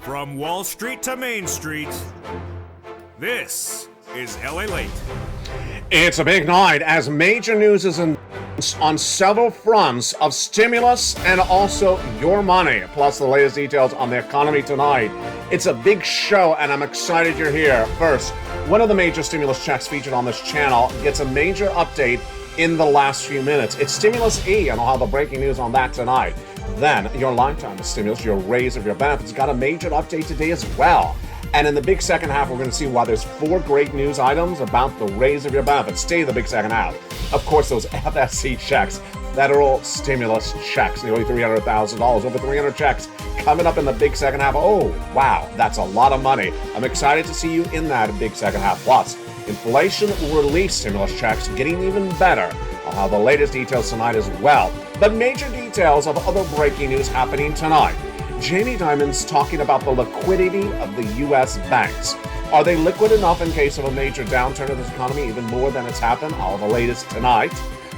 From Wall Street to Main Street, this is LALATE. It's a big night as major news is on several fronts of stimulus and also your money, plus the latest details on the economy tonight. It's a big show and I'm excited you're here. First, one of the major stimulus checks featured on this channel gets a major update in the last few minutes. It's Stimulus E, and I'll have the breaking news on that tonight. Then, your lifetime stimulus, your raise of your benefits, got a major update today as well. And in the big second half, we're going to see why there's 4 great news items about the raise of your benefits. Stay in the big second half. Of course, those FSC checks, federal stimulus checks, nearly $300,000, over 300 checks coming up in the big second half. Oh, wow, that's a lot of money. I'm excited to see you in that big second half. Plus, inflation relief stimulus checks getting even better. I'll have the latest details tonight as well. But major details of other breaking news happening tonight. Jamie Dimon's talking about the liquidity of the U.S. banks. Are they liquid enough in case of a major downturn of this economy, even more than it's happened? I'll have the latest tonight.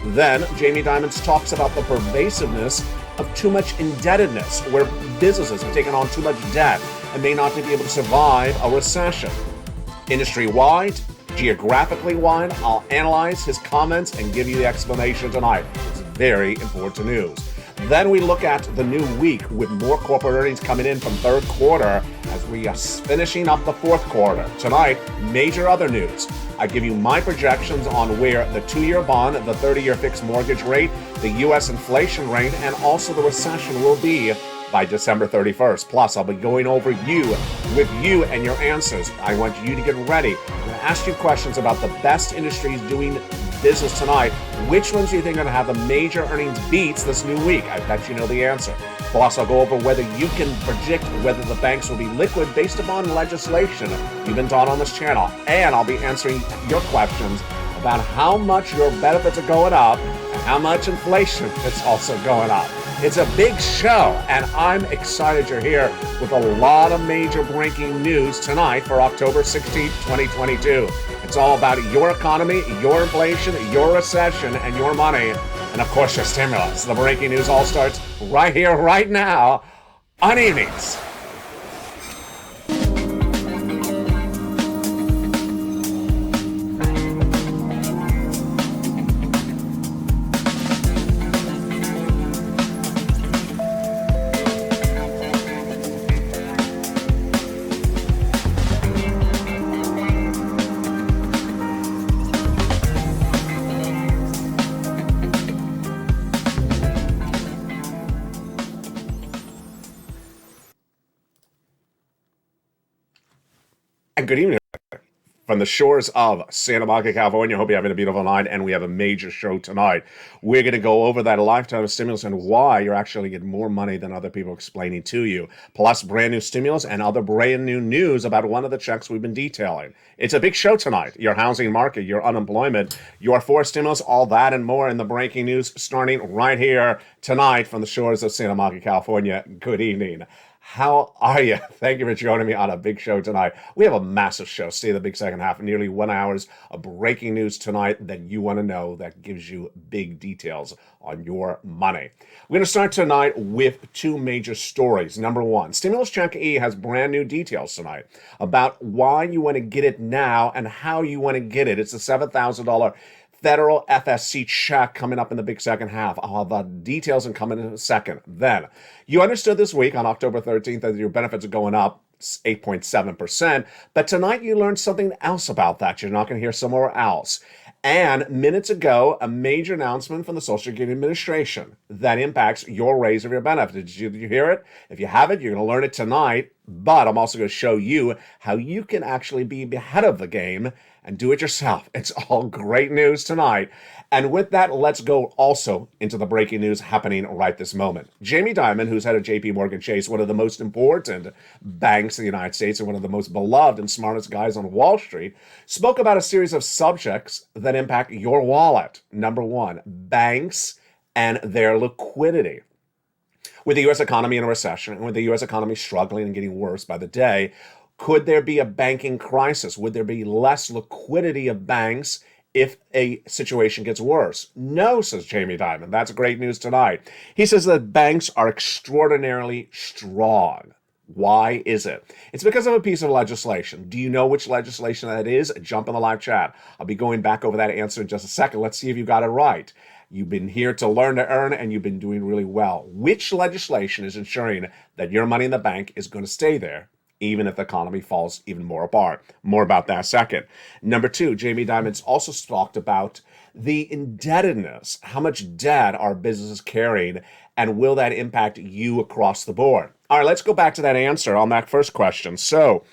Then, Jamie Dimon talks about the pervasiveness of too much indebtedness, where businesses have taken on too much debt and may not be able to survive a recession. Industry-wide, geographically wide, I'll analyze his comments and give you the explanation tonight. It's very important news. Then we look at the new week with more corporate earnings coming in from third quarter as we are finishing up the fourth quarter. Tonight, major other news. I give you my projections on where the 2-year bond, the 30-year fixed mortgage rate, the U.S. inflation rate, and also the recession will be by December 31st. Plus, I'll be going over with you and your answers. I want you to get ready. I'm going to ask you questions about the best industries doing business tonight. Which ones do you think are going to have the major earnings beats this new week? I bet you know the answer. Plus, I'll go over whether you can predict whether the banks will be liquid based upon legislation you've been taught on this channel. And I'll be answering your questions about how much your benefits are going up and how much inflation is also going up. It's a big show, and I'm excited you're here with a lot of major breaking news tonight for October 16th, 2022. It's all about your economy, your inflation, your recession, and your money, and of course your stimulus. The breaking news all starts right here, right now, on Evenings. And good evening from the shores of Santa Monica, California. Hope you're having a beautiful night, and we have a major show tonight. We're going to go over that lifetime of stimulus and why you're actually getting more money than other people explaining to you, plus brand new stimulus and other brand new news about one of the checks we've been detailing. It's a big show tonight. Your housing market, your unemployment, your forced stimulus, all that and more in the breaking news starting right here tonight from the shores of Santa Monica, California. Good evening. How are you? Thank you for joining me on a big show tonight. We have a massive show. Stay the big second half, nearly 1 hour of breaking news tonight that you want to know that gives you big details on your money. We're going to start tonight with 2 major stories. Number 1, Stimulus Check E has brand new details tonight about why you want to get it now and how you want to get it. It's a $7,000 federal FSC check coming up in the big second half. I'll have the details and coming in a second. Then, you understood this week on October 13th that your benefits are going up 8.7%, but tonight you learned something else about that. You're not going to hear somewhere else. And minutes ago, a major announcement from the Social Security Administration that impacts your raise of your benefits. Did you hear it? If you haven't, you're going to learn it tonight, but I'm also going to show you how you can actually be ahead of the game and do it yourself. It's all great news tonight. And with that, let's go also into the breaking news happening right this moment. Jamie Dimon, who's head of JP Morgan Chase, one of the most important banks in the United States and one of the most beloved and smartest guys on Wall Street, spoke about a series of subjects that impact your wallet. Number 1, banks and their liquidity. With the U.S. economy in a recession and with the U.S. economy struggling and getting worse by the day, could there be a banking crisis? Would there be less liquidity of banks if a situation gets worse? No, says Jamie Dimon. That's great news tonight. He says that banks are extraordinarily strong. Why is it? It's because of a piece of legislation. Do you know which legislation that is? Jump in the live chat. I'll be going back over that answer in just a second. Let's see if you got it right. You've been here to learn to earn, and you've been doing really well. Which legislation is ensuring that your money in the bank is going to stay there, even if the economy falls even more apart? More about that second. Number two, Jamie Dimon's also talked about the indebtedness. How much debt are businesses carrying, and will that impact you across the board? All right, let's go back to that answer on that first question. So,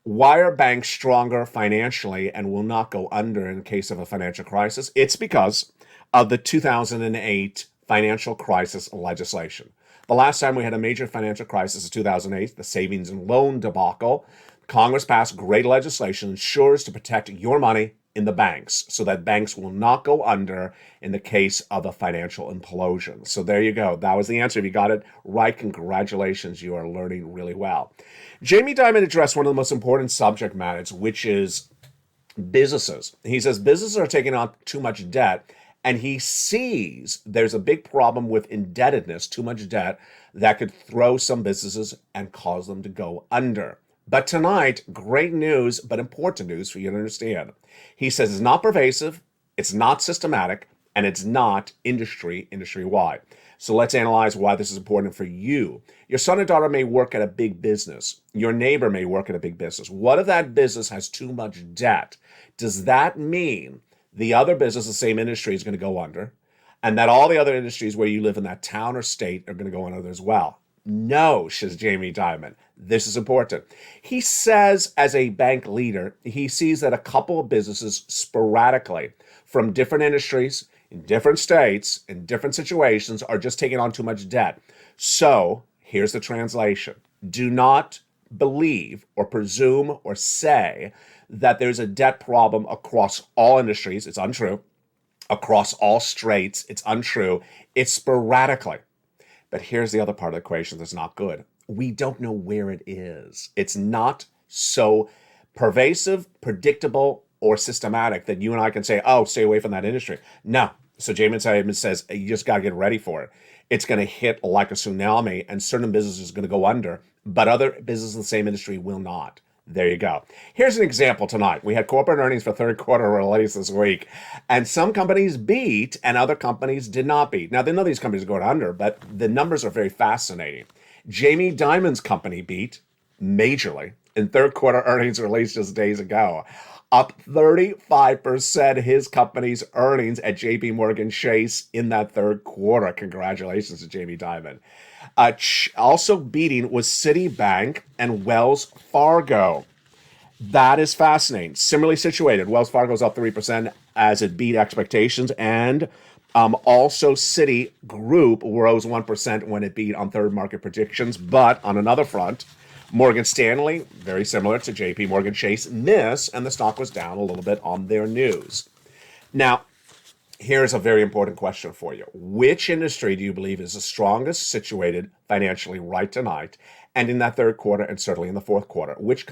why are banks stronger financially and will not go under in case of a financial crisis? It's because of the 2008 financial crisis legislation. The last time we had a major financial crisis is 2008, the savings and loan debacle. Congress passed great legislation ensures to protect your money in the banks so that banks will not go under in the case of a financial implosion. So there you go. That was the answer. If you got it right, congratulations. You are learning really well. Jamie Dimon addressed one of the most important subject matters, which is businesses. He says businesses are taking on too much debt, and he sees there's a big problem with indebtedness, too much debt, that could throw some businesses and cause them to go under. But tonight, great news, but important news for you to understand. He says it's not pervasive, it's not systematic, and it's not industry-wide. So let's analyze why this is important for you. Your son or daughter may work at a big business. Your neighbor may work at a big business. What if that business has too much debt? Does that mean the other business, the same industry, is going to go under, and that all the other industries where you live in that town or state are going to go under as well? No, says Jamie Dimon. This is important. He says, as a bank leader, he sees that a couple of businesses sporadically from different industries, in different states, in different situations, are just taking on too much debt. So here's the translation. Do not believe or presume or say that there's a debt problem across all industries. It's untrue. Across all straits, it's untrue. It's sporadically. But here's the other part of the equation that's not good. We don't know where it is. It's not so pervasive, predictable, or systematic that you and I can say, oh, stay away from that industry. No. So Jamie Dimon says, you just got to get ready for it. It's going to hit like a tsunami, and certain businesses are going to go under, but other businesses in the same industry will not. There you go. Here's an example tonight. We had corporate earnings for third quarter release this week, and some companies beat and other companies did not beat. Now, none of these companies are going under, but the numbers are very fascinating. Jamie Dimon's company beat majorly in third quarter earnings released just days ago. Up 35% his company's earnings at JP Morgan Chase in that third quarter. Congratulations to Jamie Dimon. Also beating was Citibank and Wells Fargo. That is fascinating. Similarly situated, Wells Fargo's up 3% as it beat expectations, and also Citigroup rose 1% when it beat on third market predictions. But on another front, Morgan Stanley, very similar to JP Morgan Chase, missed, and the stock was down a little bit on their news. Now, here's a very important question for you. Which industry do you believe is the strongest situated financially right tonight and in that third quarter and certainly in the fourth quarter? Which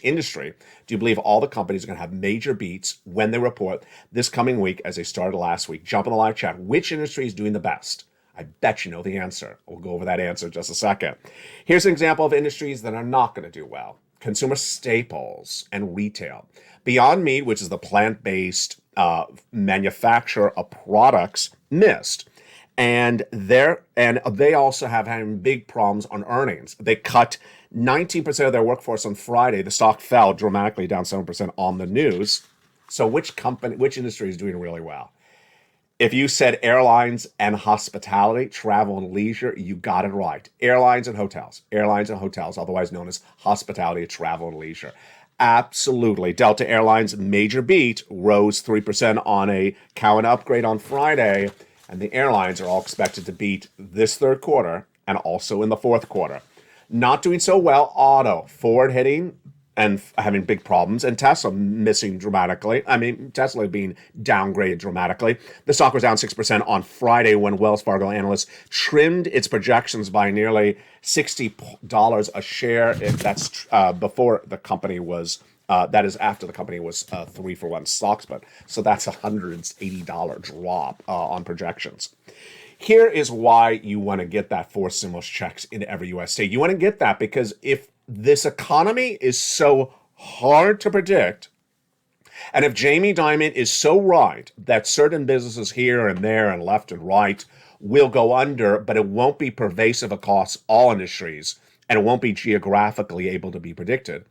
industry do you believe all the companies are going to have major beats when they report this coming week as they started last week? Jump in the live chat. Which industry is doing the best? I bet you know the answer. We'll go over that answer in just a second. Here's an example of industries that are not going to do well. Consumer staples and retail. Beyond Meat, which is the plant-based manufacturer of products, missed. And they also have having big problems on earnings. They cut 19% of their workforce on Friday. The stock fell dramatically, down 7% on the news. So which industry is doing really well? If you said airlines and hospitality, travel and leisure, you got it right. Airlines and hotels, otherwise known as hospitality, travel and leisure. Absolutely. Delta Airlines major beat, rose 3% on a Cowen upgrade on Friday, and the airlines are all expected to beat this third quarter and also in the fourth quarter. Not doing so well, auto, Ford hitting and having big problems, and Tesla missing dramatically. Tesla being downgraded dramatically. The stock was down 6% on Friday when Wells Fargo analysts trimmed its projections by nearly $60 a share. That's before the company was, that is after the company was 3-for-1 stock split. So that's a $180 drop on projections. Here is why you want to get that 4 stimulus checks in every U.S. state. You want to get that because if this economy is so hard to predict, and if Jamie Dimon is so right that certain businesses here and there and left and right will go under, but it won't be pervasive across all industries, and it won't be geographically able to be predicted,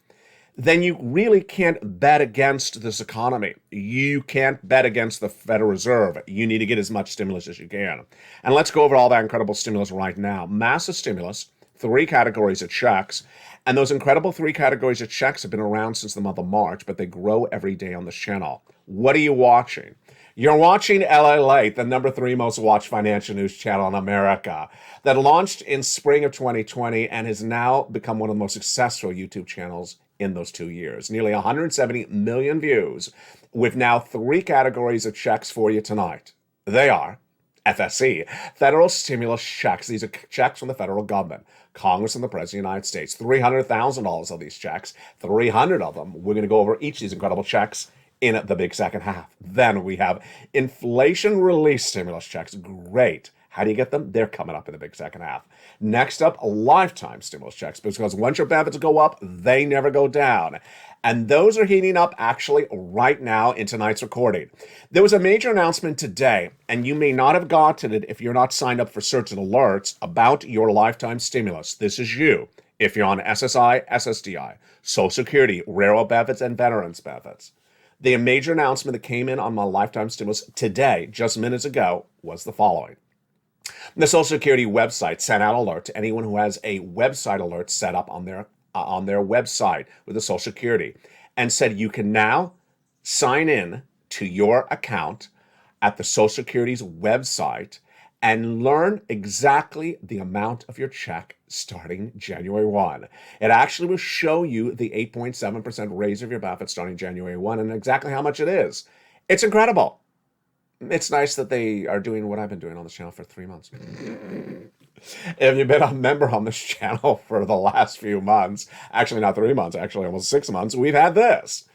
then you really can't bet against this economy. You can't bet against the Federal Reserve. You need to get as much stimulus as you can. And let's go over all that incredible stimulus right now. Massive stimulus, 3 categories of checks. And those incredible 3 categories of checks have been around since the month of March, but they grow every day on this channel. What are you watching? You're watching LALATE, the number 3 most watched financial news channel in America, that launched in spring of 2020 and has now become one of the most successful YouTube channels in those 2 years. Nearly 170 million views, with now 3 categories of checks for you tonight. They are FSC, federal stimulus checks. These are checks from the federal government, Congress and the President of the United States. $300,000 of these checks, 300 of them. We're going to go over each of these incredible checks in the big second half. Then we have inflation relief stimulus checks. Great. How do you get them? They're coming up in the big second half. Next up, lifetime stimulus checks, because once your benefits go up, they never go down. And those are heating up actually right now in tonight's recording. There was a major announcement today, and you may not have gotten it if you're not signed up for certain alerts about your lifetime stimulus. This is you. If you're on SSI, SSDI, Social Security, railroad benefits, and veterans benefits. The major announcement that came in on my lifetime stimulus today, just minutes ago, was the following. The Social Security website sent out an alert to anyone who has a website alert set up on their website with the Social Security, and said you can now sign in to your account at the Social Security's website and learn exactly the amount of your check starting January 1. It actually will show you the 8.7% raise of your benefits starting January 1 and exactly how much it is. It's incredible. It's nice that they are doing what I've been doing on this channel for 3 months. If you've been a member on this channel for the last few months, actually not 3 months, actually almost 6 months, we've had this.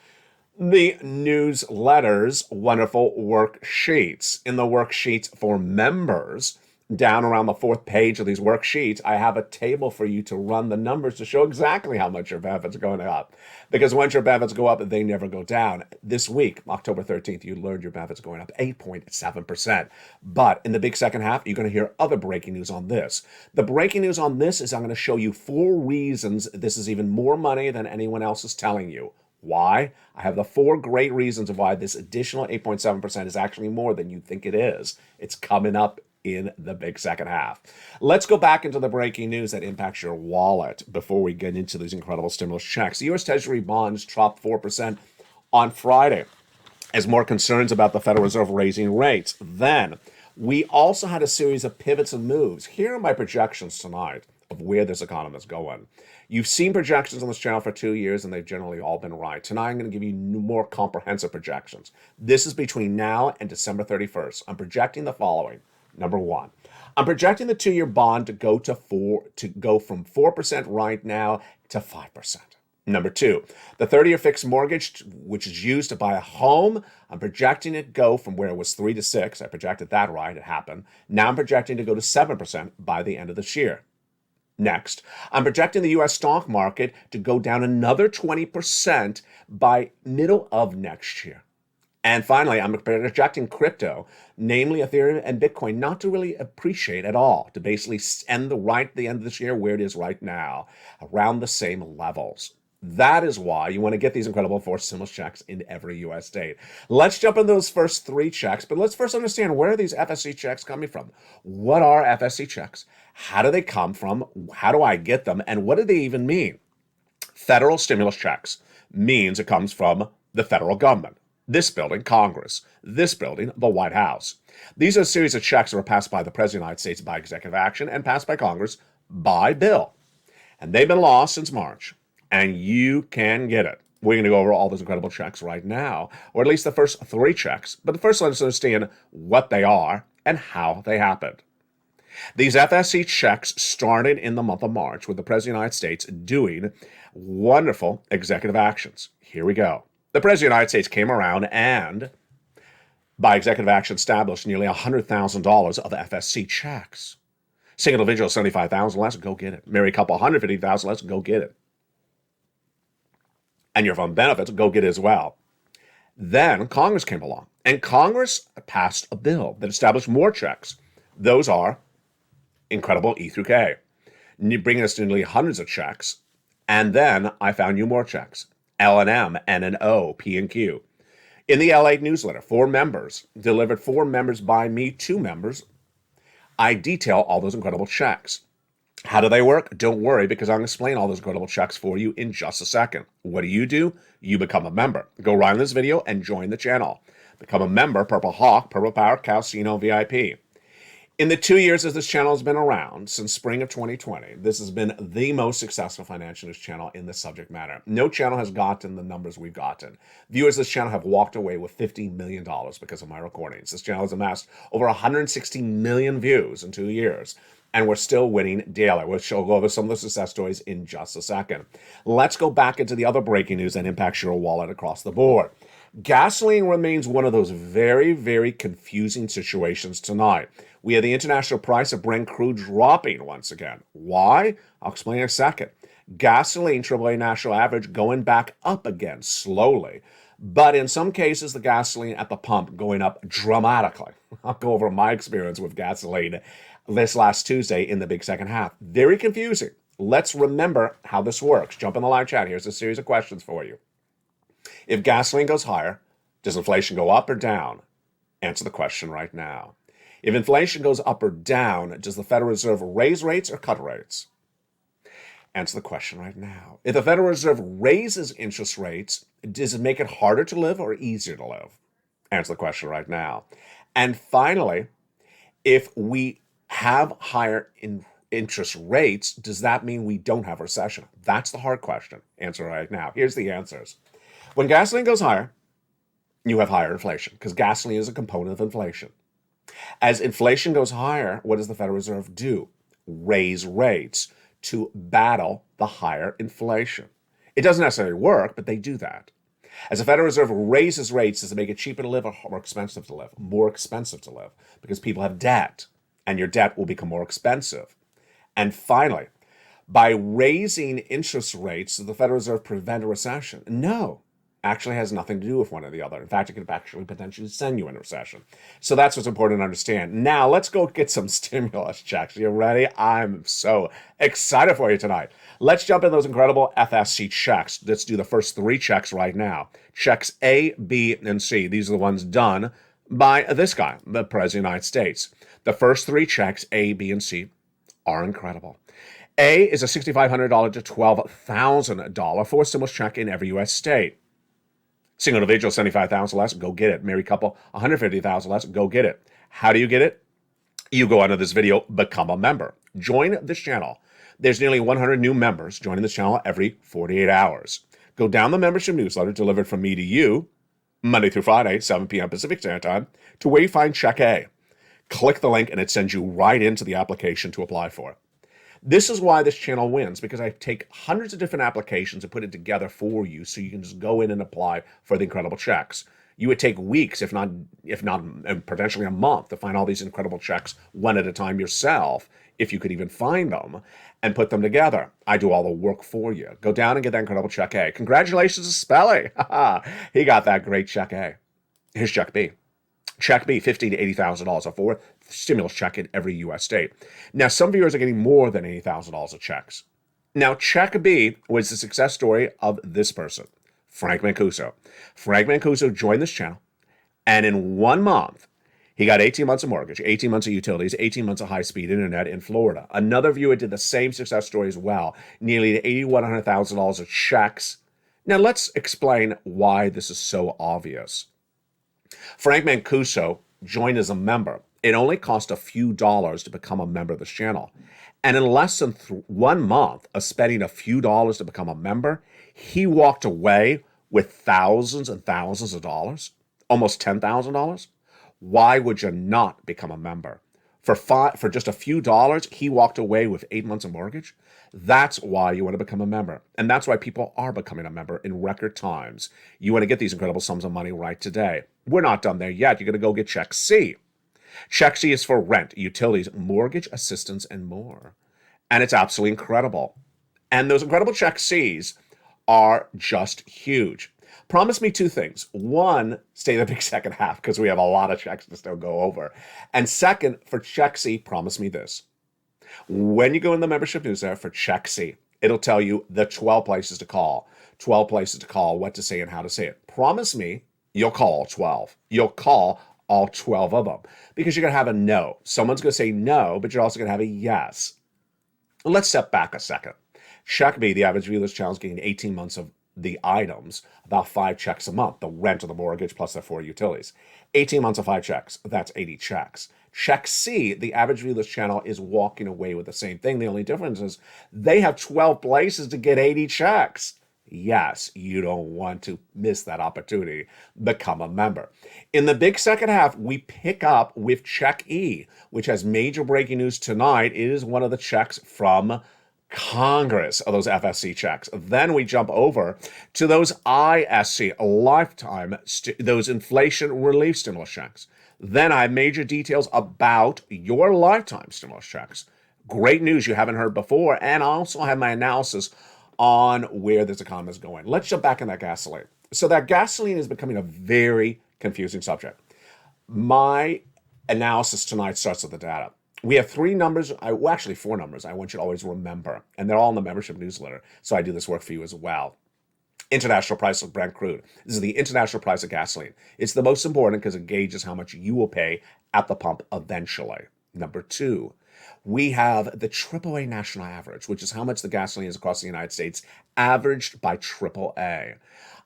The newsletters, wonderful worksheets. In the worksheets for members, down around the 4th page of these worksheets, I have a table for you to run the numbers to show exactly how much your benefits are going up. Because once your benefits go up, they never go down. This week, October 13th, you learned your benefits going up 8.7%. But in the big second half, you're going to hear other breaking news on this. The breaking news on this is I'm going to show you 4 reasons this is even more money than anyone else is telling you. Why? I have the 4 great reasons of why this additional 8.7% is actually more than you think it is. It's coming up in the big second half. Let's go back into the breaking news that impacts your wallet before we get into these incredible stimulus checks. The U.S. Treasury bonds dropped 4% on Friday as more concerns about the Federal Reserve raising rates. Then we also had a series of pivots and moves. Here are my projections tonight of where this economy is going. You've seen projections on this channel for 2 years, and they've generally all been right. Tonight, I'm going to give you more comprehensive projections. This is between now and December 31st. I'm projecting the following. Number 1, I'm projecting the 2-year bond to go from 4% right now to 5%. Number 2, the 30-year fixed mortgage, which is used to buy a home, I'm projecting it go from where it was 3 to 6. I projected that right. It happened. Now I'm projecting to go to 7% by the end of this year. Next, I'm projecting the U.S. stock market to go down another 20% by middle of next year. And finally, I'm projecting crypto, namely Ethereum and Bitcoin, not to really appreciate at all, to basically end the end of this year where it is right now, around the same levels. That is why you want to get these incredible 4 stimulus checks in every U.S. state. Let's jump into those first 3 checks, but let's first understand, where are these FSC checks coming from? What are FSC checks? How do they come from? How do I get them? And what do they even mean? Federal stimulus checks means it comes from the federal government. This building, Congress. This building, the White House. These are a series of checks that were passed by the President of the United States by executive action and passed by Congress by bill. And they've been lost since March. And you can get it. We're going to go over all those incredible checks right now, or at least the first 3 checks. But the first, let's understand what they are and how they happened. These FSC checks started in the month of March with the President of the United States doing wonderful executive actions. Here we go. The President of the United States came around and By executive action, established nearly $100,000 of FSC checks. Single individual, $75,000 less, go get it. Married couple, $150,000 less, go get it. And your fund benefits, go get it as well. Then Congress came along, and Congress passed a bill that established more checks. Those are incredible E through K, bringing us to nearly hundreds of checks. And then I found you more checks: L and M, N and O, P and Q. In the LALATE newsletter, 4 members, delivered 4 members by me, 2 members, I detail all those incredible checks. How do they work? Don't worry, because I'm going to explain all those incredible checks for you in just a second. What do? You become a member. Go right on this video and join the channel. Become a member, Purple Hawk, Purple Power, Calcino VIP. In the 2 years as this channel has been around, since spring of 2020, this has been the most successful financial news channel in this subject matter. No channel has gotten the numbers we've gotten. Viewers of this channel have walked away with $50 million because of my recordings. This channel has amassed over 160 million views in 2 years, and we're still winning daily. We'll go over some of the success stories in just a second. Let's go back into the other breaking news that impacts your wallet across the board. Gasoline remains one of those very, very confusing situations tonight. We have the international price of Brent crude dropping once again. Why? I'll explain in a second. Gasoline, AAA national average, going back up again slowly. But in some cases, the gasoline at the pump going up dramatically. I'll go over my experience with gasoline this last Tuesday in the big second half. Very confusing. Let's remember how this works. Jump in the live chat. Here's a series of questions for you. If gasoline goes higher, does inflation go up or down? Answer the question right now. If inflation goes up or down, does the Federal Reserve raise rates or cut rates? Answer the question right now. If the Federal Reserve raises interest rates, does it make it harder to live or easier to live? Answer the question right now. And finally, if we have higher interest rates, does that mean we don't have a recession? That's the hard question. Answer right now. Here's the answers. When gasoline goes higher, you have higher inflation because gasoline is a component of inflation. As inflation goes higher, what does the Federal Reserve do? Raise rates to battle the higher inflation. It doesn't necessarily work, but they do that. As the Federal Reserve raises rates, does it make it cheaper to live or more expensive to live? More expensive to live because people have debt, and your debt will become more expensive. And finally, by raising interest rates, does the Federal Reserve prevent a recession? No. Actually has nothing to do with one or the other. In fact, it could actually potentially send you in a recession. So that's what's important to understand. Now, let's go get some stimulus checks. You ready? I'm so excited for you tonight. Let's jump in those incredible FSC checks. Let's do the first 3 checks right now. Checks A, B, and C. These are the ones done by this guy, the President of the United States. The first 3 checks, A, B, and C, are incredible. A is a $6,500 to $12,000 for stimulus check in every U.S. state. Single individual, $75,000 less, go get it. Married couple, $150,000 less, go get it. How do you get it? You go under this video, become a member. Join this channel. There's nearly 100 new members joining this channel every 48 hours. Go down the membership newsletter delivered from me to you, Monday through Friday, 7 p.m. Pacific Standard Time, to where you find Check A. Click the link and it sends you right into the application to apply for. This is why this channel wins, because I take hundreds of different applications and put it together for you so you can just go in and apply for the incredible checks. You would take weeks, if not potentially a month, to find all these incredible checks one at a time yourself, if you could even find them, and put them together. I do all the work for you. Go down and get that incredible Check A. Congratulations to Spelly. He got that great Check A. Here's Check B. Check B, $50,000 to $80,000, a 4th stimulus check in every U.S. state. Now, some viewers are getting more than $80,000 of checks. Now, Check B was the success story of this person, Frank Mancuso. Frank Mancuso joined this channel, and in 1 month, he got 18 months of mortgage, 18 months of utilities, 18 months of high-speed internet in Florida. Another viewer did the same success story as well, nearly $8,100,000 of checks. Now, let's explain why this is so obvious. Frank Mancuso joined as a member. It only cost a few dollars to become a member of this channel. And in less than 1 month of spending a few dollars to become a member, he walked away with thousands and thousands of dollars, almost $10,000. Why would you not become a member? For just a few dollars, he walked away with 8 months of mortgage. That's why you want to become a member. And that's why people are becoming a member in record times. You want to get these incredible sums of money right today. We're not done there yet. You're going to go get Check C. Check C is for rent, utilities, mortgage assistance, and more. And it's absolutely incredible. And those incredible Check C's are just huge. Promise me two things. One, stay the big second half because we have a lot of checks to still go over. And second, for Check C, promise me this. When you go in the membership newsletter for Check C, it'll tell you the 12 places to call, what to say and how to say it. Promise me you'll call all 12. You'll call all 12 of them because you're going to have a no. Someone's going to say no, but you're also going to have a yes. Let's step back a second. Check B, the average viewer's channel is getting 18 months of the items, about 5 checks a month, the rent or the mortgage plus the 4 utilities. 18 months of 5 checks, that's 80 checks. Check C, the average viewer's channel is walking away with the same thing. The only difference is they have 12 places to get 80 checks. Yes, you don't want to miss that opportunity. Become a member. In the big second half, we pick up with Check E, which has major breaking news tonight. It is one of the checks from Congress of those FSC checks. Then we jump over to those ISC, lifetime, those inflation relief stimulus checks. Then I have major details about your lifetime stimulus checks. Great news you haven't heard before. And I also have my analysis on where this economy is going. Let's jump back in that gasoline. So that gasoline is becoming a very confusing subject. My analysis tonight starts with the data. We have 3 numbers, actually 4 numbers I want you to always remember, and they're all in the membership newsletter, so I do this work for you as well. International price of Brent crude. This is the international price of gasoline. It's the most important because it gauges how much you will pay at the pump eventually. Number 2, we have the AAA national average, which is how much the gasoline is across the United States, averaged by AAA.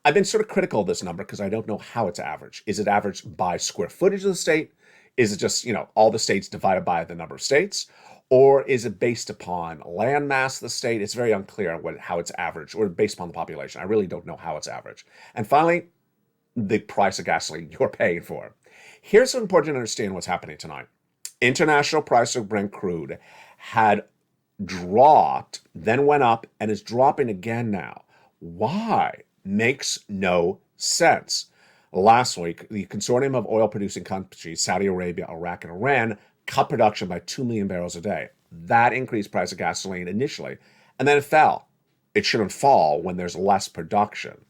I've been sort of critical of this number because I don't know how it's averaged. Is it averaged by square footage of the state? Is it just, all the states divided by the number of states? Or is it based upon land mass of the state? It's very unclear how it's averaged, or based upon the population. I really don't know how it's averaged. And finally, the price of gasoline you're paying for. Here's what's important to understand what's happening tonight. International price of Brent crude had dropped, then went up, and is dropping again now. Why? Makes no sense. Last week, the consortium of oil-producing countries, Saudi Arabia, Iraq, and Iran, cut production by 2 million barrels a day. That increased price of gasoline initially, and then it fell. It shouldn't fall when there's less production.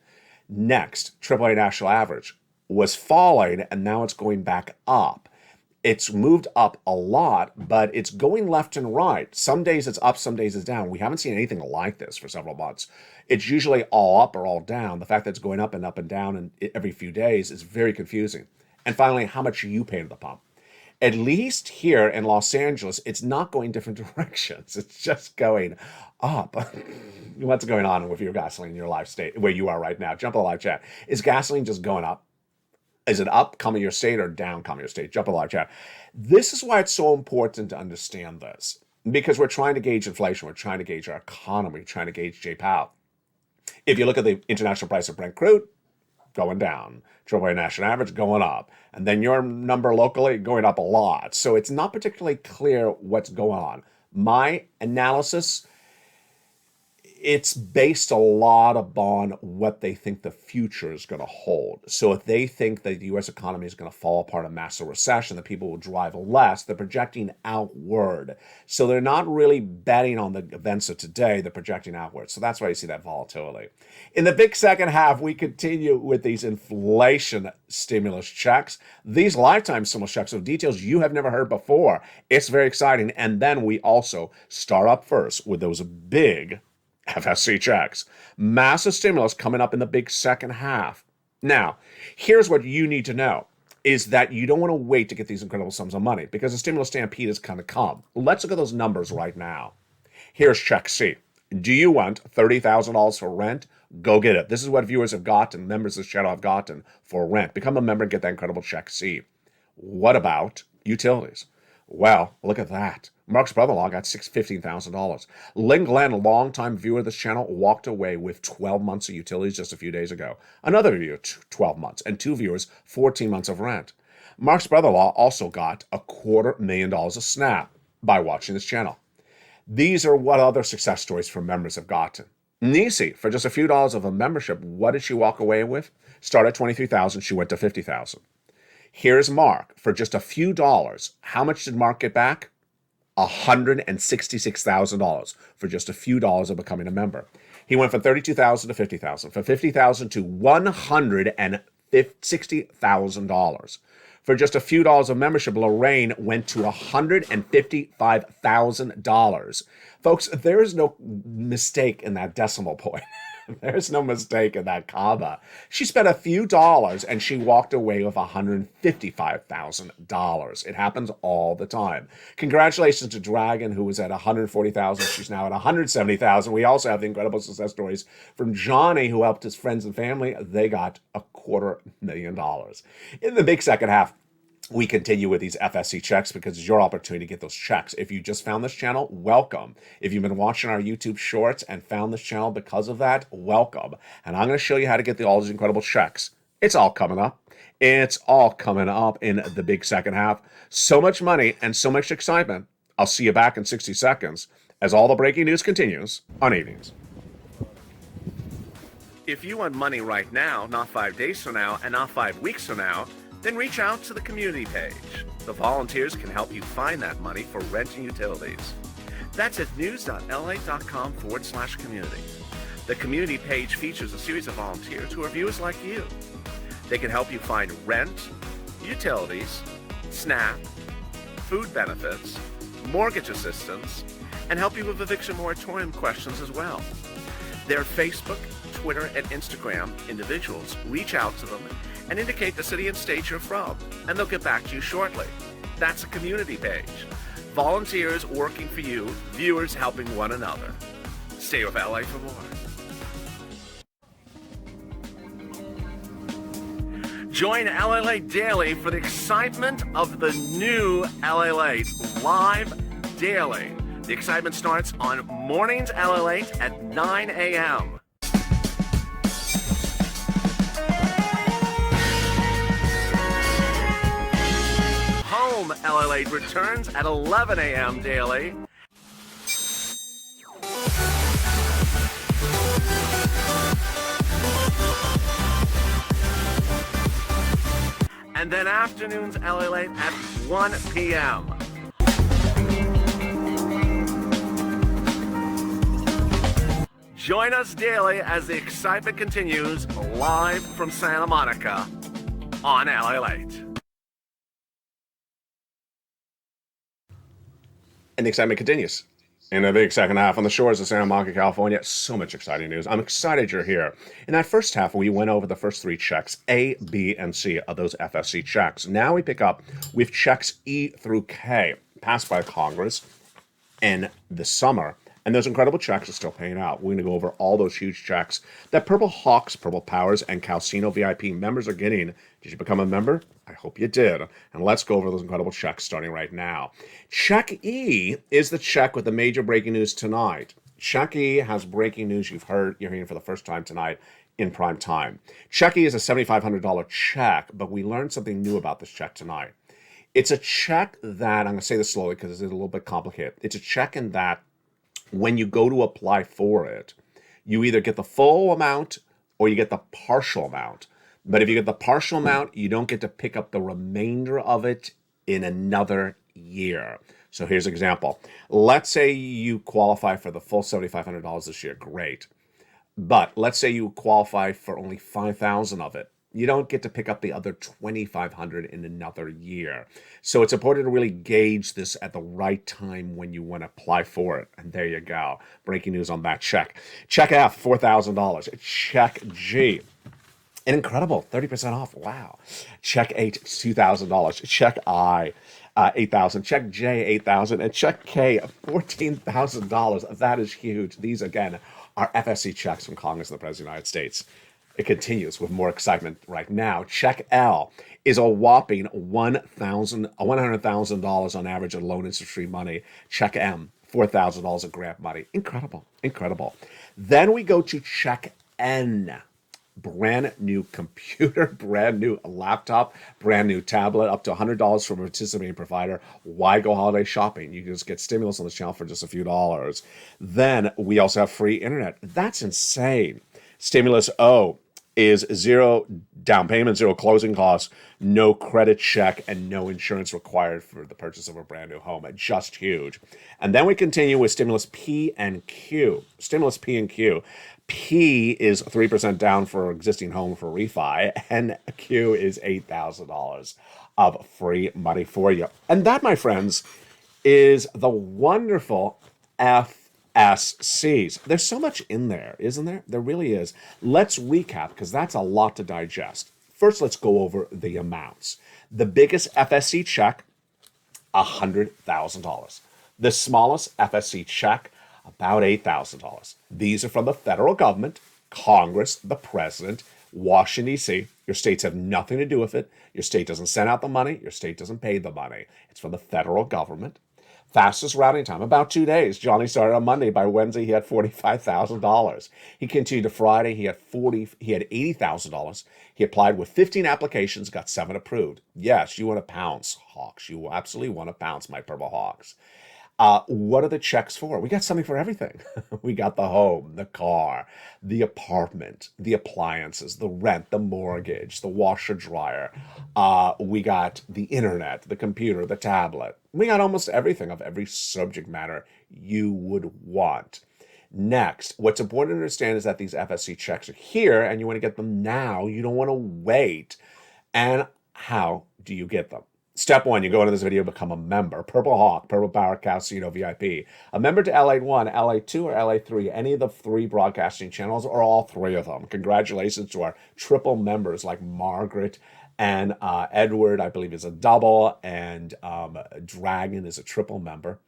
Next, AAA national average was falling, and now it's going back up. It's moved up a lot, but it's going left and right. Some days it's up, some days it's down. We haven't seen anything like this for several months. It's usually all up or all down. The fact that it's going up and down and every few days is very confusing. And finally, how much are you paying at the pump? At least here in Los Angeles, it's not going different directions. It's just going up. What's going on with your gasoline in your life state, where you are right now? Jump on the live chat. Is gasoline just going up? Is it up, coming your state, or down, coming your state? Jump on the live chat. This is why it's so important to understand this, because we're trying to gauge inflation. We're trying to gauge our economy. We're trying to gauge J-Powell. If you look at the international price of Brent crude, going down. AAA national average going up. And then your number locally going up a lot. So it's not particularly clear what's going on. My analysis, it's based a lot upon what they think the future is going to hold. So if they think that the U.S. economy is going to fall apart in a massive recession, that people will drive less, they're projecting outward. So they're not really betting on the events of today, they're projecting outward. So that's why you see that volatility. In the big second half, we continue with these inflation stimulus checks. These lifetime stimulus checks of details you have never heard before. It's very exciting. And then we also start up first with those big FSC checks. Massive stimulus coming up in the big second half. Now, here's what you need to know, is that you don't want to wait to get these incredible sums of money because the stimulus stampede is going to come. Let's look at those numbers right now. Here's Check C. Do you want $30,000 for rent? Go get it. This is what viewers have gotten, members of this channel have gotten for rent. Become a member and get that incredible Check C. What about utilities? Well, look at that. Mark's brother-in-law got $15,000. Lynn Glenn, a longtime viewer of this channel, walked away with 12 months of utilities just a few days ago. Another viewer, 12 months. And 2 viewers, 14 months of rent. Mark's brother-in-law also got $250,000 of SNAP by watching this channel. These are what other success stories from members have gotten. Nisi, for just a few dollars of a membership, what did she walk away with? Started at $23,000, she went to $50,000. Here's Mark, for just a few dollars. How much did Mark get back? $166,000 for just a few dollars of becoming a member. He went from $32,000 to $50,000, from $50,000 to $160,000. For just a few dollars of membership, Lorraine went to $155,000. Folks, there is no mistake in that decimal point. There's no mistake in that comma. She spent a few dollars and she walked away with $155,000. It happens all the time. Congratulations to Dragon, who was at $140,000. She's now at $170,000. We also have the incredible success stories from Johnny, who helped his friends and family. They got $250,000. In the big second half, we continue with these FSC checks because it's your opportunity to get those checks. If you just found this channel, welcome. If you've been watching our YouTube shorts and found this channel because of that, welcome. And I'm going to show you how to get all these incredible checks. It's all coming up. It's all coming up in the big second half. So much money and so much excitement. I'll see you back in 60 seconds as all the breaking news continues on Evenings. If you want money right now, not 5 days from now, and not 5 weeks from now, then reach out to the community page. The volunteers can help you find that money for rent and utilities. That's at news.lalate.com/community. The community page features a series of volunteers who are viewers like you. They can help you find rent, utilities, SNAP, food benefits, mortgage assistance, and help you with eviction moratorium questions as well. Their Facebook, Twitter, and Instagram individuals reach out to them and indicate the city and state you're from, and they'll get back to you shortly. That's a community page. Volunteers working for you, viewers helping one another. Stay with LA for more. Join LALATE Daily for the excitement of the new LALATE live daily. The excitement starts on mornings LALATE at 9 a.m. Home LALATE returns at 11 a.m. daily. And then afternoons LALATE at 1 p.m. Join us daily as the excitement continues live from Santa Monica on LALATE. And the excitement continues in the big second half on the shores of Santa Monica, California. So much exciting news. I'm excited you're here. In that first half, we went over the first 3 checks, A, B, and C of those FSC checks. Now we pick up with checks E through K, passed by Congress in the summer. And those incredible checks are still paying out. We're going to go over all those huge checks that Purple Hawks, Purple Powers, and Calcino VIP members are getting. Did you become a member? I hope you did. And let's go over those incredible checks starting right now. Check E is the check with the major breaking news tonight. Check E has breaking news you're hearing for the first time tonight in prime time. Check E is a $7,500 check, but we learned something new about this check tonight. It's a check that, I'm going to say this slowly because it's a little bit complicated. It's a check in that when you go to apply for it, you either get the full amount or you get the partial amount. But if you get the partial amount, you don't get to pick up the remainder of it in another year. So here's an example. Let's say you qualify for the full $7,500 this year. Great. But let's say you qualify for only $5,000 of it. You don't get to pick up the other $2,500 in another year. So it's important to really gauge this at the right time when you want to apply for it. And there you go. Breaking news on that check. Check F, $4,000. Check G, an incredible 30% off. Wow. Check H, $2,000. Check I, $8,000. Check J, $8,000. And check K, $14,000. That is huge. These, again, are FSC checks from Congress and the President of the United States. It continues with more excitement right now. Check L is a whopping $100,000 on average of loan interest-free money. Check M, $4,000 of grant money. Incredible, incredible. Then we go to check N. brand new computer, brand new laptop, brand new tablet, up to $100 from a participating provider. Why go holiday shopping? You can just get stimulus on this channel for just a few dollars. Then we also have free internet. That's insane. Stimulus O is zero down payment, zero closing costs, no credit check, and no insurance required for the purchase of a brand new home. Just huge. And then we continue with Stimulus P and Q. Stimulus P and Q. P is 3% down for existing home for refi, and Q is $8,000 of free money for you. And that, my friends, is the wonderful FSCs. There's so much in there, isn't there? There really is. Let's recap, because that's a lot to digest. First, let's go over the amounts. The biggest FSC check, $100,000. The smallest FSC check, about $8,000. These are from the federal government, Congress, the president, Washington, D.C. Your states have nothing to do with it. Your state doesn't send out the money. Your state doesn't pay the money. It's from the federal government. Fastest routing time, about 2 days. Johnny started on Monday. By Wednesday, he had $45,000. He continued to Friday. He had $80,000. He applied with 15 applications, got 7 approved. Yes, you want to pounce, Hawks. You absolutely want to pounce, my Purple Hawks. What are the checks for? We got something for everything. We got the home, the car, the apartment, the appliances, the rent, the mortgage, the washer dryer. We got the internet, the computer, the tablet. We got almost everything of every subject matter you would want. Next, what's important to understand is that these FSC checks are here and you want to get them now. You don't want to wait. And how do you get them? Step 1, you go into this video, become a member. Purple Hawk, Purple Power Casino VIP. A member to LA1, LA2, or LA3, any of the 3 broadcasting channels, or all 3 of them. Congratulations to our triple members like Margaret and Edward, I believe, is a double, and Dragon is a triple member.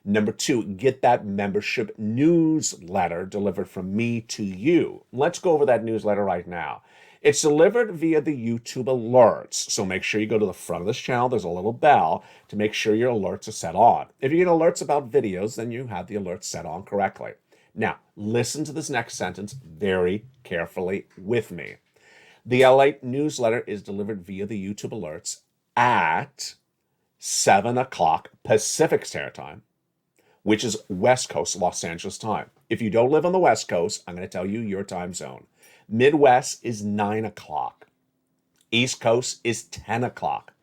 Number 2, get that membership newsletter delivered from me to you. Let's go over that newsletter right now. It's delivered via the YouTube alerts. So make sure you go to the front of this channel. There's a little bell to make sure your alerts are set on. If you get alerts about videos, then you have the alerts set on correctly. Now, listen to this next sentence very carefully with me. The LALATE newsletter is delivered via the YouTube alerts at 7 o'clock Pacific Standard Time, which is West Coast Los Angeles time. If you don't live on the West Coast, I'm going to tell you your time zone. Midwest is 9 o'clock. East Coast is 10 o'clock.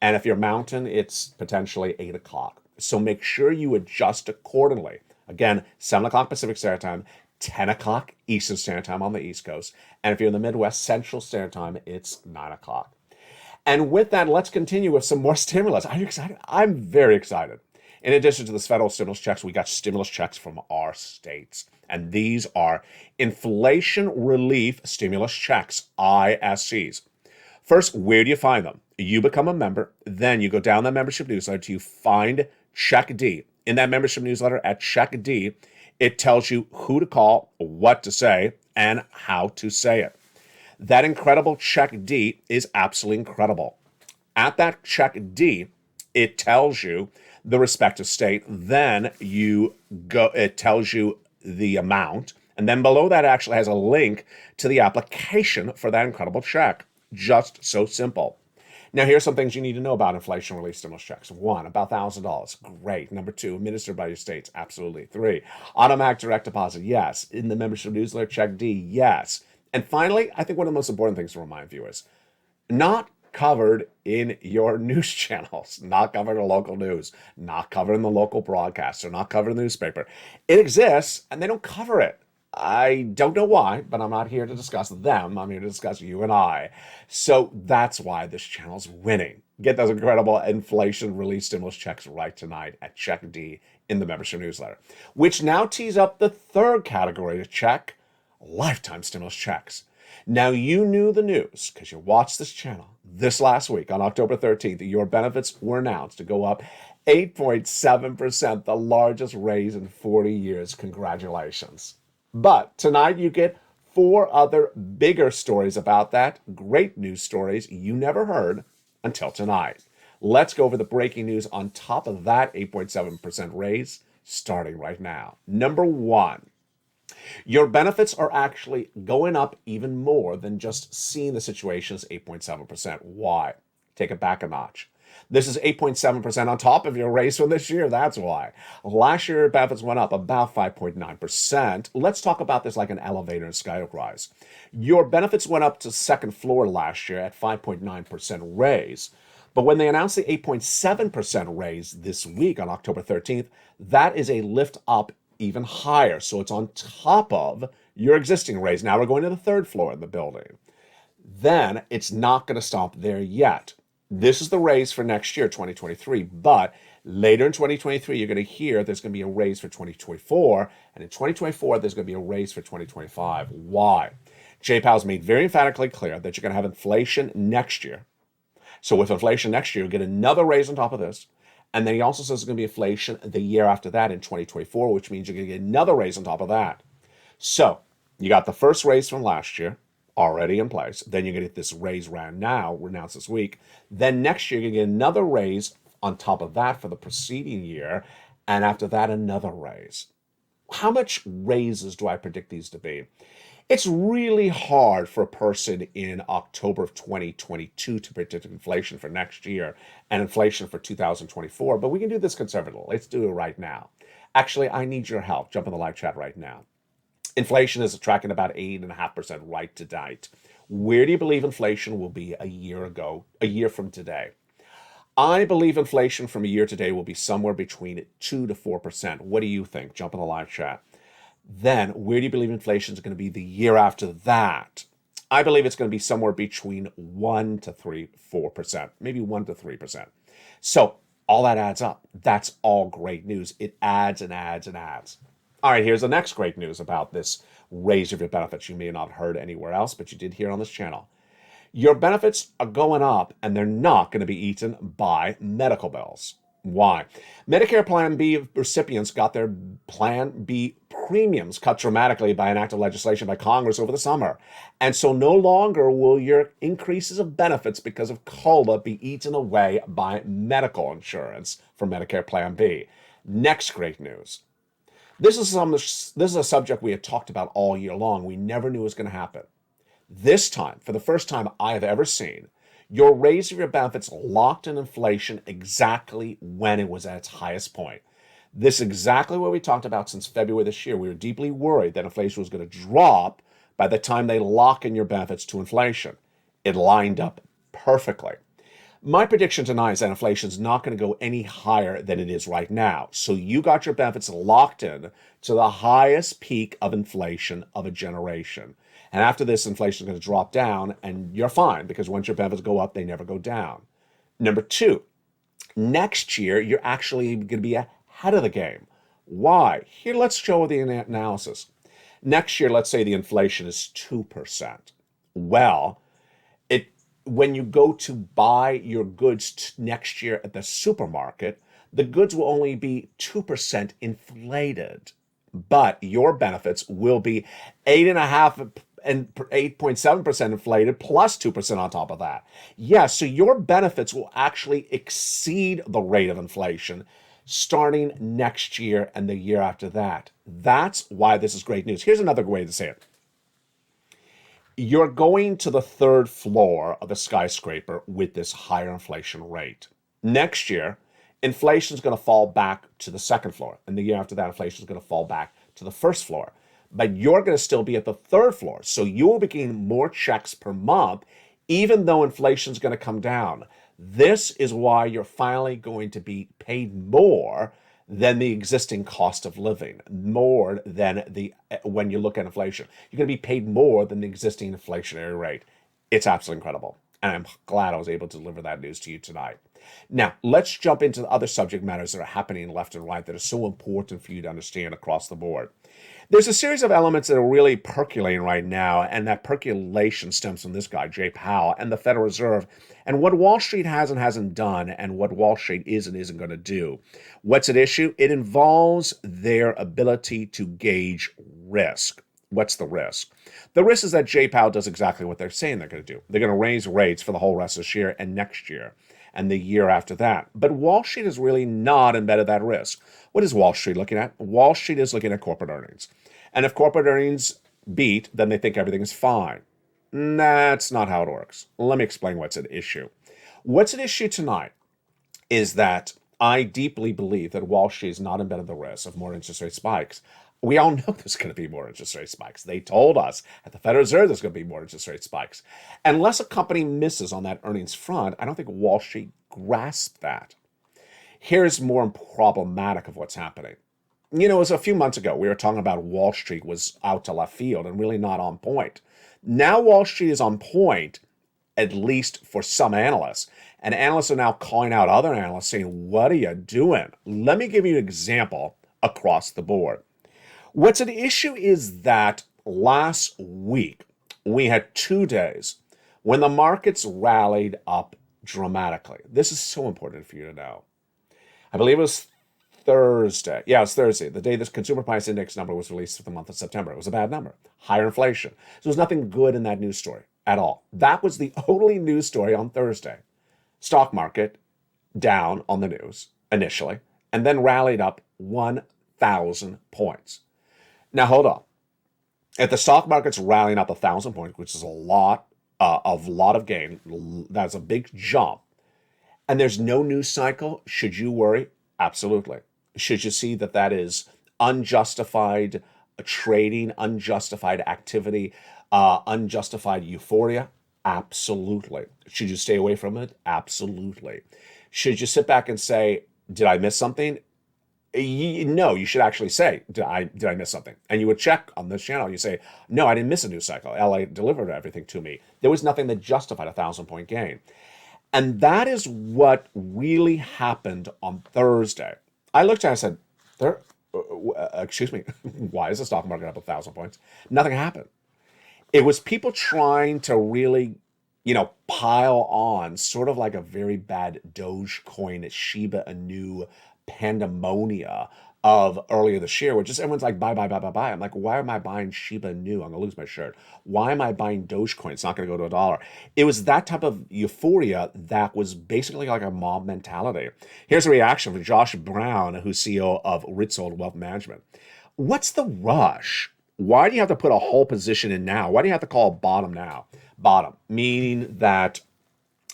And if you're mountain, it's potentially 8 o'clock. So make sure you adjust accordingly. Again, 7 o'clock Pacific Standard Time, 10 o'clock Eastern Standard Time on the East Coast. And if you're in the Midwest Central Standard Time, it's 9 o'clock. And with that, let's continue with some more stimulus. Are you excited? I'm very excited. In addition to the federal stimulus checks, we got stimulus checks from our states. And these are inflation relief stimulus checks, ISCs. First, where do you find them? You become a member. Then you go down that membership newsletter to find Check D. In that membership newsletter at Check D, it tells you who to call, what to say, and how to say it. That incredible Check D is absolutely incredible. At that Check D, it tells you the respective state. Then it tells you the amount, and then below that actually has a link to the application for that incredible check. Just so simple. Now, here's some things you need to know about inflation relief stimulus checks. 1, about $1,000. Great. Number 2, administered by your states. Absolutely. 3, automatic direct deposit. Yes. In the membership newsletter, Check D. Yes. And finally, I think one of the most important things to remind viewers, not covered in your news channels, not covered in local news, not covered in the local broadcaster, not covered in the newspaper. It exists, and they don't cover it. I don't know why, but I'm not here to discuss them. I'm here to discuss you and I. So that's why this channel's winning. Get those incredible inflation relief stimulus checks right tonight at Check D in the membership newsletter, which now tees up the third category to check, lifetime stimulus checks. Now, you knew the news because you watched this channel this last week on October 13th. Your benefits were announced to go up 8.7%, the largest raise in 40 years. Congratulations. But tonight you get 4 other bigger stories about that. Great news stories you never heard until tonight. Let's go over the breaking news on top of that 8.7% raise starting right now. Number 1. Your benefits are actually going up even more than just seeing the situation as 8.7%. Why? Take it back a notch. This is 8.7% on top of your raise for this year. That's why. Last year, benefits went up about 5.9%. Let's talk about this like an elevator and skyrise. Your benefits went up to second floor last year at 5.9% raise. But when they announced the 8.7% raise this week on October 13th, that is a lift up even higher. So it's on top of your existing raise. Now we're going to the third floor of the building. Then it's not going to stop there yet. This is the raise for next year, 2023. But later in 2023, you're going to hear there's going to be a raise for 2024. And in 2024, there's going to be a raise for 2025. Why? Jay Powell's made very emphatically clear that you're going to have inflation next year. So with inflation next year, you get another raise on top of this. And then he also says there's going to be inflation the year after that in 2024, which means you're going to get another raise on top of that. So you got the first raise from last year already in place. Then you're going to get this raise round now, announced this week. Then next year, you're going to get another raise on top of that for the preceding year. And after that, another raise. How much raises do I predict these to be? It's really hard for a person in October of 2022 to predict inflation for next year and inflation for 2024, but we can do this conservatively. Let's do it right now. Actually, I need your help. Jump in the live chat right now. Inflation is tracking about 8.5% right to date. Where do you believe inflation will be a year from today? I believe inflation from a year today will be somewhere between 2 to 4%. What do you think? Jump in the live chat. Then, where do you believe inflation is going to be the year after that? I believe it's going to be somewhere between 1 to 4%, maybe 1 to 3%. So all that adds up. That's all great news. It adds and adds and adds. All right, here's the next great news about this raise of your benefits. You may not have heard anywhere else, but you did hear on this channel. Your benefits are going up, and they're not going to be eaten by medical bills. Why? Medicare Plan B recipients got their Plan B premiums cut dramatically by an act of legislation by Congress over the summer. And so no longer will your increases of benefits because of COLA be eaten away by medical insurance for Medicare Plan B. Next great news. This is a subject we had talked about all year long. We never knew it was going to happen. This time, for the first time I have ever seen, your raise of your benefits locked in inflation exactly when it was at its highest point. This is exactly what we talked about since February this year. We were deeply worried that inflation was going to drop by the time they lock in your benefits to inflation. It lined up perfectly. My prediction tonight is that inflation is not going to go any higher than it is right now. So you got your benefits locked in to the highest peak of inflation of a generation. And after this, inflation is going to drop down, and you're fine, because once your benefits go up, they never go down. Number two, next year, you're actually going to be ahead of the game. Why? Here, let's show the analysis. Next year, let's say the inflation is 2%. Well, when you go to buy your goods next year at the supermarket, the goods will only be 2% inflated, but your benefits will be 8.5% and 8.7% inflated plus 2% on top of that. Yes, so your benefits will actually exceed the rate of inflation starting next year and the year after that. That's why this is great news. Here's another way to say it. You're going to the third floor of a skyscraper with this higher inflation rate. Next year, inflation is going to fall back to the second floor. And the year after that, inflation is going to fall back to the first floor. But you're going to still be at the third floor. So you will be getting more checks per month, even though inflation is going to come down. This is why you're finally going to be paid more than the existing cost of living, more than when you look at inflation. You're going to be paid more than the existing inflationary rate. It's absolutely incredible. And I'm glad I was able to deliver that news to you tonight. Now, let's jump into the other subject matters that are happening left and right that are so important for you to understand across the board. There's a series of elements that are really percolating right now, and that percolation stems from this guy, Jay Powell, and the Federal Reserve, and what Wall Street has and hasn't done, and what Wall Street is and isn't going to do. What's at issue? It involves their ability to gauge risk. What's the risk? The risk is that Jay Powell does exactly what they're saying they're going to do. They're going to raise rates for the whole rest of this year and next year. and the year after that. But Wall Street is really not embedded that risk. What is Wall Street looking at? Wall Street is looking at corporate earnings. And if corporate earnings beat, then they think everything is fine. That's not how it works. Let me explain what's at issue. What's at issue tonight is that I deeply believe that Wall Street is not embedded the risk of more interest rate spikes. We all know there's going to be more interest rate spikes. They told us at the Federal Reserve there's going to be more interest rate spikes. Unless a company misses on that earnings front, I don't think Wall Street grasped that. Here's more problematic of what's happening. You know, it was a few months ago, we were talking about Wall Street was out to left field and really not on point. Now Wall Street is on point, at least for some analysts. And analysts are now calling out other analysts saying, what are you doing? Let me give you an example across the board. What's at issue is that last week, we had 2 days when the markets rallied up dramatically. This is so important for you to know. I believe it was Thursday. Yeah, it was Thursday, the day this consumer price index number was released for the month of September. It was a bad number, higher inflation. So there was nothing good in that news story at all. That was the only news story on Thursday. Stock market down on the news initially, and then rallied up 1,000 points. Now, hold on. If the stock market's rallying up 1,000 points, which is a lot of gain, that's a big jump, and there's no news cycle, should you worry? Absolutely. Should you see that that is unjustified trading, unjustified activity, unjustified euphoria? Absolutely. Should you stay away from it? Absolutely. Should you sit back and say, did I miss something? No, you should actually say, did I miss something? And you would check on this channel. You say, no, I didn't miss a news cycle. LA delivered everything to me. There was nothing that justified a 1,000-point gain. And that is what really happened on Thursday. I looked at it and said, excuse me, why is the stock market up 1,000 points? Nothing happened. It was people trying to really, pile on sort of like a very bad Dogecoin, Shiba Inu pandemonia of earlier this year, where just everyone's like, buy. I'm like, why am I buying Shiba Inu? I'm going to lose my shirt. Why am I buying Dogecoin? It's not going to go to $1. It was that type of euphoria that was basically like a mob mentality. Here's a reaction from Josh Brown, who's CEO of Ritzold Wealth Management. What's the rush? Why do you have to put a whole position in now? Why do you have to call a bottom now? Bottom, meaning that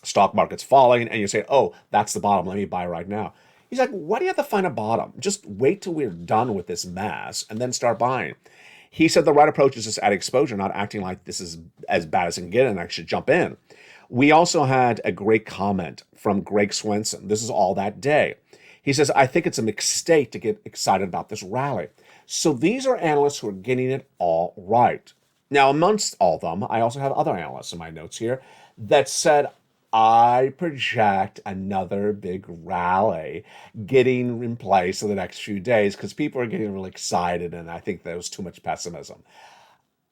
stock market's falling and you say, oh, that's the bottom. Let me buy right now. He's like, why do you have to find a bottom? Just wait till we're done with this mess and then start buying. He said the right approach is just add exposure, not acting like this is as bad as it can get and I should jump in. We also had a great comment from Greg Swenson. This is all that day. He says, I think it's a mistake to get excited about this rally. So these are analysts who are getting it all right. Now, amongst all of them, I also have other analysts in my notes here that said, I project another big rally getting in place in the next few days because people are getting really excited, and I think there was too much pessimism.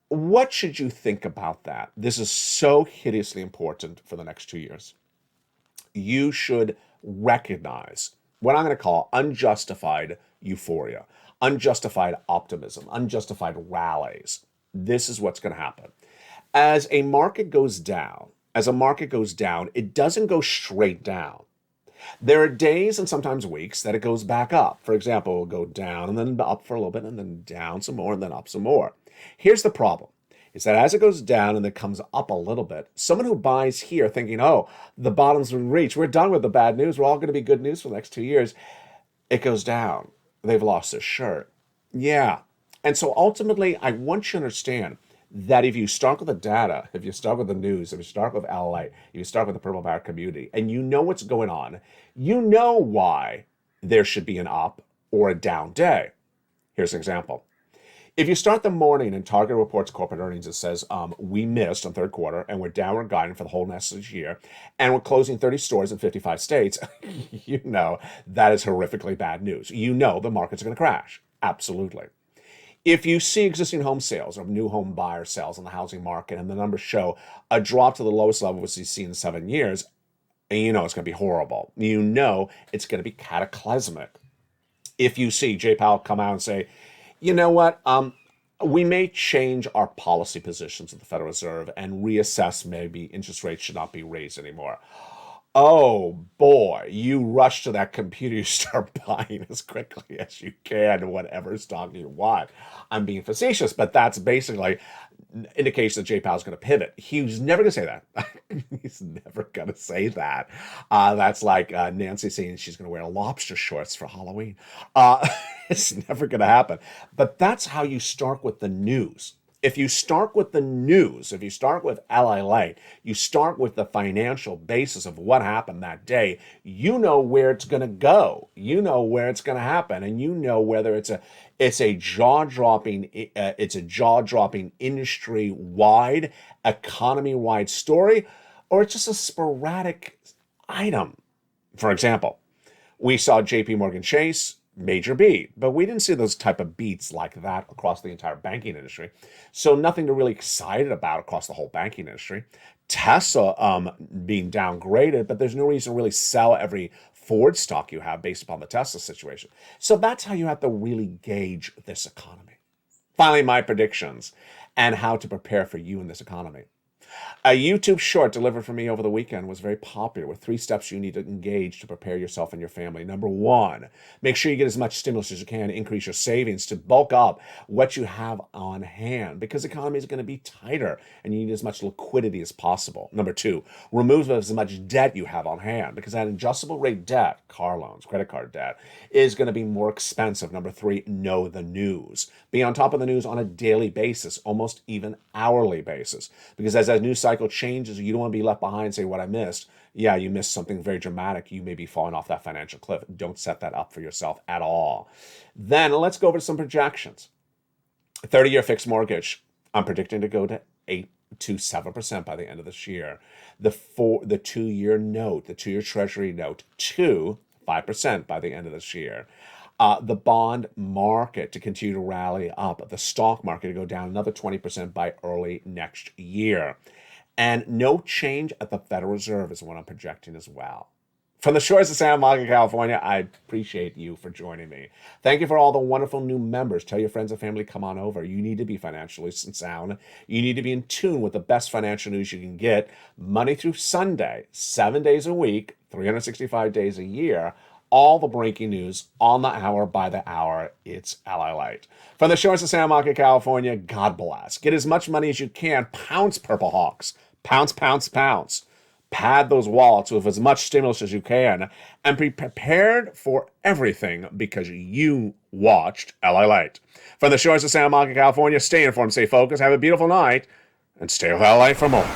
What should you think about that? This is so hideously important for the next 2 years. You should recognize what I'm going to call unjustified euphoria, unjustified optimism, unjustified rallies. This is what's going to happen. As a market goes down, it doesn't go straight down. There are days and sometimes weeks that it goes back up. For example, it'll go down and then up for a little bit and then down some more and then up some more. Here's the problem, is that as it goes down and then comes up a little bit, someone who buys here thinking, oh, the bottom's been reached, we're done with the bad news, we're all going to be good news for the next 2 years, it goes down. They've lost their shirt. Yeah. And so ultimately, I want you to understand that if you start with the data, if you start with the news, if you start with LALATE, if you start with the Purple Power community, and you know what's going on, you know why there should be an up or a down day. Here's an example. If you start the morning and Target reports corporate earnings, it says we missed on third quarter and we're downward guiding for the whole next year, and we're closing 30 stores in 55 states, you know that is horrifically bad news. You know the markets are going to crash. Absolutely. If you see existing home sales or new home buyer sales in the housing market and the numbers show a drop to the lowest level which you've seen in 7 years, and you know it's going to be horrible. You know it's going to be cataclysmic. If you see Jay Powell come out and say, you know what, we may change our policy positions at the Federal Reserve and reassess maybe interest rates should not be raised anymore. Oh boy, you rush to that computer, you start buying as quickly as you can whatever stock you want. I'm being facetious, but that's basically indication that Jay Powell's going to pivot. He's never going to say that. He's never going to say that. That's like Nancy saying she's going to wear lobster shorts for Halloween. It's never going to happen. But that's how you start with the news. If you start with the news, if you start with LALATE, you start with the financial basis of what happened that day, you know where it's going to go. You know where it's going to happen, and you know whether it's a jaw-dropping industry-wide, economy-wide story, or it's just a sporadic item. For example, we saw JP Morgan Chase major beat, but we didn't see those type of beats like that across the entire banking industry. So nothing to really excited about across the whole banking industry. Tesla being downgraded, but there's no reason to really sell every Ford stock you have based upon the Tesla situation. So that's how you have to really gauge this economy. Finally, my predictions and how to prepare for you in this economy. A YouTube short delivered for me over the weekend was very popular with 3 steps you need to engage to prepare yourself and your family. Number 1, make sure you get as much stimulus as you can, increase your savings to bulk up what you have on hand because the economy is going to be tighter and you need as much liquidity as possible. Number 2, remove as much debt you have on hand because that adjustable rate debt, car loans, credit card debt, is going to be more expensive. Number 3, know the news. Be on top of the news on a daily basis, almost even hourly basis, because as that news cycle changes, you don't want to be left behind and say, what I missed. Yeah, you missed something very dramatic. You may be falling off that financial cliff. Don't set that up for yourself at all. Then let's go over to some projections. 30-year fixed mortgage, I'm predicting to go to 8 to 7% by the end of this year. The 2-year note, the 2-year treasury note, 5% by the end of this year. The bond market to continue to rally up, the stock market to go down another 20% by early next year. And no change at the Federal Reserve is what I'm projecting as well. From the shores of Santa Monica, California, I appreciate you for joining me. Thank you for all the wonderful new members. Tell your friends and family, come on over. You need to be financially sound. You need to be in tune with the best financial news you can get Monday through Sunday, 7 days a week, 365 days a year. All the breaking news on the hour by the hour. It's LALATE. From the shores of Santa Monica, California, God bless. Get as much money as you can. Pounce, Purple Hawks. Pounce, pounce, pounce. Pad those wallets with as much stimulus as you can and be prepared for everything because you watched LALATE. From the shores of Santa Monica, California, stay informed, stay focused, have a beautiful night, and stay with LALATE for more.